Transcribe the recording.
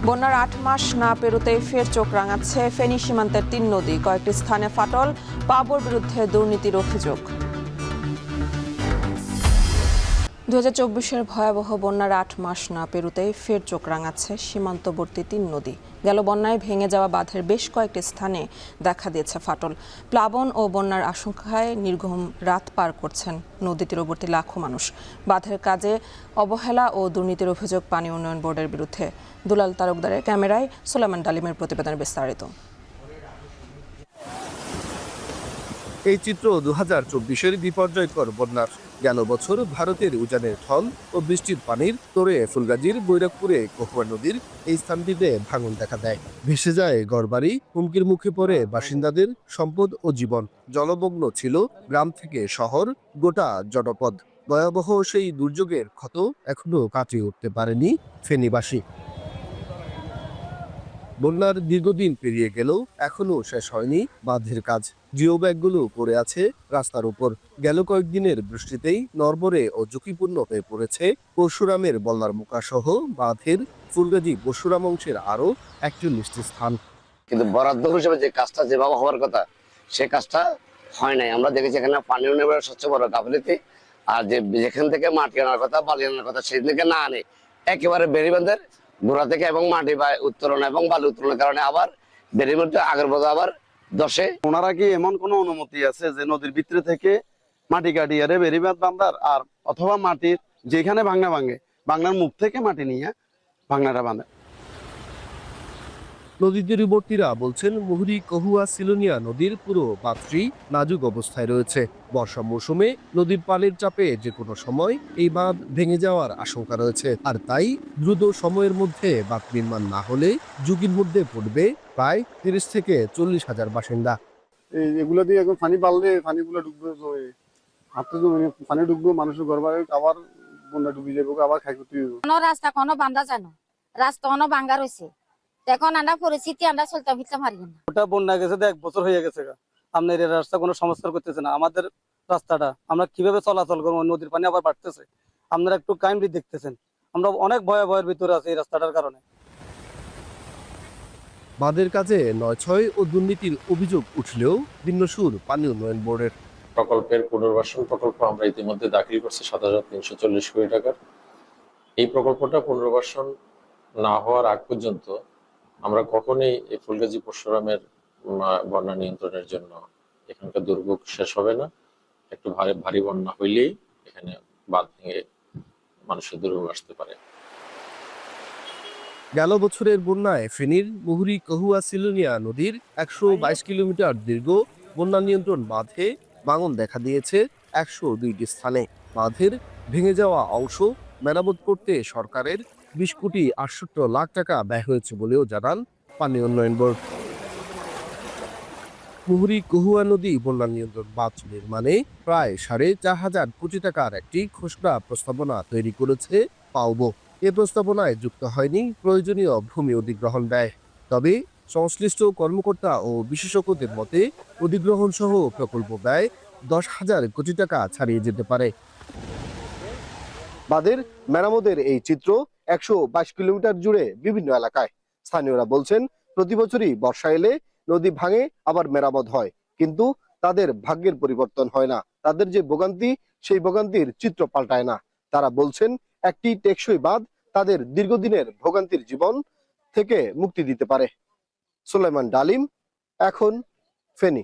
বন্যার ৮ মাস না পেরোতেই ফের চোখ রাঙাচ্ছে ফেনী সীমান্তের ৩ নদী। কয়েকটি স্থানে ফাটল, পাবোর বিরুদ্ধে দুর্নীতির অভিযোগ। ২০২৪-এর ভয়াবহ বন্যার ৮ মাস না পেরোতেই ফের চোখ রাঙাচ্ছে সীমান্তবর্তী ৩ নদী। গেল বন্যায় ভেঙে যাওয়া বাঁধের বেশ কয়েকটি স্থানে দেখা দিয়েছে ফাটল। প্লাবন ও বন্যার আশঙ্কায় নির্ঘুম রাত পার করছেন নদী তীরবর্তী লাখো মানুষ। বাঁধের কাজে অবহেলা ও দুর্নীতির অভিযোগ পানি উন্নয়ন বোর্ডের বিরুদ্ধে। দুলাল তালুকদারের ক্যামেরায় সুলাইমান ডালিমের প্রতিবেদনে বিস্তারিত। এই চিত্র ২০২৪-এর বিপর্যয়কর বন্যার। গেল বছর ভারতের উজানের ঢল ও বৃষ্টির পানির তোড়ে ফুলগাজীর বৈরাগপুরে কহুয়া নদীর এই স্থানটিতে ভাঙন দেখা দেয়। ভেসে যায় ঘরবাড়ি, হুমকির মুখে পড়ে বাসিন্দাদের সম্পদ ও জীবন। জলমগ্ন ছিল গ্রাম থেকে শহর, গোটা জনপদ। ভয়াবহ সেই দুর্যোগের ক্ষত এখনো কাটিয়ে উঠতে পারেনি ফেনীবাসী। বন্যার দীর্ঘদিন পেরিয়ে গেলেও এখনো শেষ হয়নি বাঁধের কাজ। জিও ব্যাগগুলো পড়ে আছে রাস্তার উপর। গেল কয়েকদিনের বৃষ্টিতেই নড়বড়ে ও ঝুঁকিপূর্ণ হয়ে পড়েছে পরশুরামের বল্লার মুখা সহ বাঁধের ফুলগাজী পরশুরাম অংশের আরো ৪১টি স্থান। কিন্তু বরাদ্দ হিসেবে যে কাজটা যেভাবে হওয়ার কথা সে কাজটা হয় নাই। আমরা দেখেছি এখানে পানি উন্নয়নের সবচেয়ে বড় গাফিলতি। আর যেখান থেকে মাটি আনার কথা, বালি আনার কথা, সেদিকে না আনে একেবারে বেড়িবাঁধের গোড়া থেকে এবং মাটি বা উত্তোলন এবং বালি উত্তোলনের কারণে আবার বেড়ির মধ্যে আগের বছর আবার দশে। ওনারা কি এমন কোন অনুমতি আছে যে নদীর ভিতরে থেকে মাটি কাটিয়ে বেড়িবাঁধ বান্ধার, আর অথবা মাটির যেখানে বাংলার মুখ থেকে মাটি নিয়ে ভাঙনাটা বাঁধে? নদী তীরবর্তীরা বলছেন মুহুরী কহুয়া সিলোনিয়া নদীর পুরো বাঁধটি নাজুক অবস্থায় রয়েছে। বর্ষা মৌসুমে নদীর পানির চাপে যে কোনো সময় এই বাঁধ ভেঙে যাওয়ার আশঙ্কা রয়েছে। আর তাই দ্রুত সময়ের মধ্যে বাঁধ নির্মাণ না হলে ঝুঁকির মধ্যে পড়বে প্রায় ৩০ থেকে ৪০ হাজার বাসিন্দা। এগুলো দিয়ে এখন পানি বাড়লে পানিগুলো ঢুকবে, হাতে পানি ঢুকবো, মানুষের ঘর বাড়ি আবার বন্যা ডুবে যাবো, আবার খাই করতে হবে। কোনো রাস্তা কোনো বান্ধা যায় না, রাস্তা কোনো ভাঙ্গা রয়েছে। এখন আমরা পরিস্থিতি আমরা চলতে ফিরতে পারি না। ওটা বন্যা গেছে ১ বছর হয়ে গেছে, আপনার এই রাস্তা কোনো সংস্কার করতেছে না। আমাদের রাস্তাটা আমরা কিভাবে চলাচল করবো? নদীর পানি আবার বাড়তেছে, আপনারা একটু কাইন্ডলি দেখতেছেন। আমরা অনেক ভয়ের ভিতরে আছি এই রাস্তাটার কারণে। বাঁধের কাজে নয়-ছয় ও দুর্নীতির অভিযোগ উঠলেও ভিন্ন সুর পানি উন্নয়ন বোর্ডের। প্রকল্পের পুনর্বাসন প্রকল্প আমরা ইতিমধ্যে দাখিল করছি ৭,৩৪০ কোটি টাকার। এই প্রকল্পটা পুনর্বাসন না হওয়ার আগ পর্যন্ত আমরা কখনোই এই ফুলগাজী পরশুরামের বন্যা নিয়ন্ত্রণের জন্য এখানকার দুর্ভোগ শেষ হবে না। একটু ভারী বন্যা হইলেই এখানে বাঁধ ভেঙে মানুষের দুর্ভোগ আসতে পারে। গেল বছরের বন্যায় ফেনীর মুহুরী কহুয়া সিলোনিয়া নদীর ১২২ কিলোমিটার দীর্ঘ বন্যা নিয়ন্ত্রণ বাঁধে ভাঙন দেখা দিয়েছে ১০২টি স্থানে। বাঁধের ভেঙে যাওয়া অংশ মেরামত করতে সরকারের ২০ কোটি ৬৮ লাখ টাকা ব্যয় হয়েছে বলেও জানান পানি উন্নয়ন বোর্ড। মুহুরী কহুয়া নদী বন্যা নিয়ন্ত্রণ বাঁধ নির্মাণে প্রায় ৪,৫০০ কোটি টাকার একটি খসড়া প্রস্তাবনা তৈরি করেছে পাউবো। এ প্রস্তাবনায় যুক্ত হয়নি প্রয়োজনীয় ভূমি অধিগ্রহণ ব্যয়। তবে সংশ্লিষ্ট কর্মকর্তা ও বিশেষজ্ঞদের মতে অধিগ্রহণ সহ প্রকল্প ব্যয় ১০,০০০ কোটি টাকা ছাড়িয়ে যেতে পারে। বাঁধের মেরামতের এই চিত্র ১২২ কিলোমিটার জুড়ে বিভিন্ন এলাকায়। স্থানীয়রা বলছেন প্রতি বছরই বর্ষা এলে নদী ভাঙে আবার মেরামত হয়, কিন্তু তাদের ভাগ্যের পরিবর্তন হয় না। তাদের যে ভোগান্তি, সেই ভোগান্তির চিত্র পাল্টায় না। তারা বলছেন একটি টেকসই বাঁধ তাদের দীর্ঘদিনের ভোগান্তির জীবন থেকে মুক্তি দিতে পারে। সুলাইমান ডালিম, এখন ফেনী।